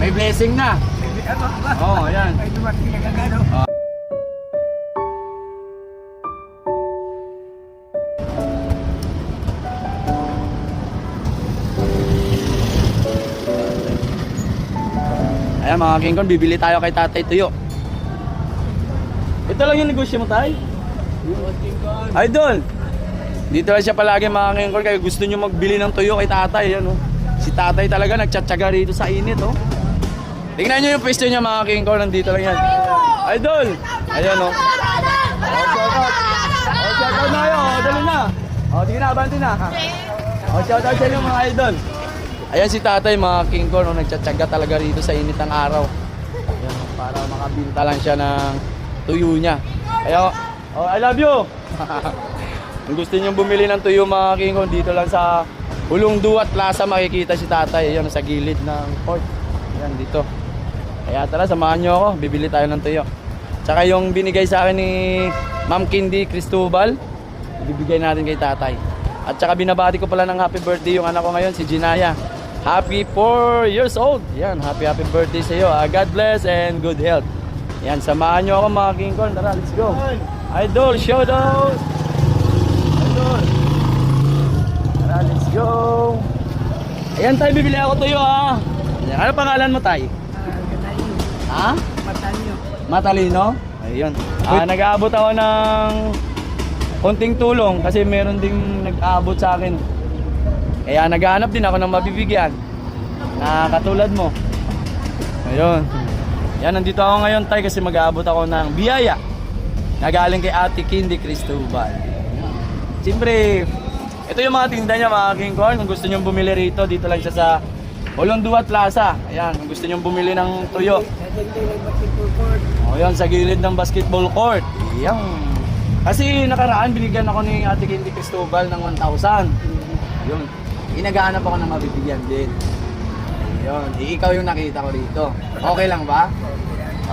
May blessing na. Oo, ayan. May dumating na gagano. Ayan mga King Kong, bibili tayo kay Tatay Tuyo. Ito lang yung negosyo mo, Tay? Idol! Dito lang siya palagi mga King Kong, kaya gusto nyo magbili ng tuyo kay Tatay. Ayan, oh. Si Tatay talaga nagtsatsaga rito sa init. Oh. Tingnan nyo yung pwesto niya mga King Kong, nandito lang yan. Idol! Ayan oh. Shout out na yun, dali na. Sige na, abanti na. Shout out sa inyo mga idol. Ayan si Tatay mga King Kong, nagtsatsaga talaga rito sa init ng araw. Ayan, para makabinta lang siya ng tuyo niya. Kaya, I love you! Kung gusto niyo bumili ng tuyo mga King Kong, dito lang sa Hulong Duat Plaza makikita si Tatay. Ayan, sa gilid ng port. Ayan, dito. Kaya tara, samahan niyo ako. Bibili tayo ng tuyo. Tsaka yung binigay sa akin ni Ma'am Kindy Cristobal, bibigay natin kay Tatay. At tsaka binabati ko pala ng happy birthday yung anak ko ngayon, si Jinaya. Happy 4 years old. Yan, happy birthday sa iyo. God bless and good health. Yan, samahan niyo ako mga King Kong. Tara, let's go. Idol, shout out. Idol. Tara, let's go. Ayan tayo, bibili ako tuyo ha. Ayan, ano pangalan mo tay? Ha? Matalino. Matalino? Ayun. Nag-aabot ako ng konting tulong kasi meron ding nag-aabot sa akin. Kaya naghahanap din ako ng mabibigyan na katulad mo. Ayun. Yan, nandito ako ngayon tay kasi mag-aabot ako ng biyaya na galing kay Ate Kindy Cristobal. Siyempre, ito yung mga tinda niya mga King Kong. Kung gusto nyo bumili rito, dito lang siya sa Hulong Duat Plaza. Ayan, kung gusto nyo bumili ng tuyo. O yan, sa gilid ng basketball court. Ayan. Kasi nakaraan, binigyan ako ni Ate Kindy Cristobal ng 1,000. Yun. Inagahanap ako ng mabibigyan din. Ayun. Ikaw yung nakita ko dito. Okay lang ba?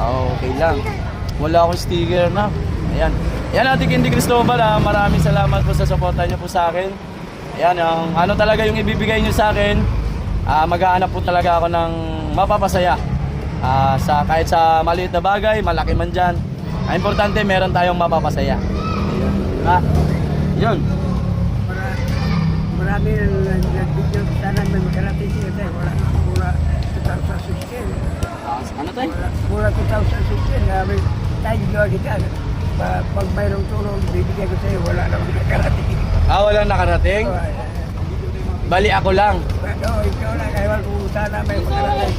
Oo, okay lang. Wala akong sticker na. Ayan. Ayan Ate Kindy Cristobal, maraming salamat po sa suporta niyo po sa akin. Ayan, ano talaga yung ibibigay niyo sa akin. Maghahanap po talaga ako ng mapapasaya. Kahit sa maliit na bagay, malaki man dyan. Ang importante, meron tayong mapapasaya. Ayun. Diba? Yun. Marami nagbigyo sana may makarating siya tayo. Mura 2016. Ano tayo? Mura 2016. Tayo gawa kita. Pag mayroong tulong, bibigyan ko sa'yo. Wala naman nakarating. Walang nakarating? Bali ako lang. Ikaw lang. Kaya wala kung sana may makarating.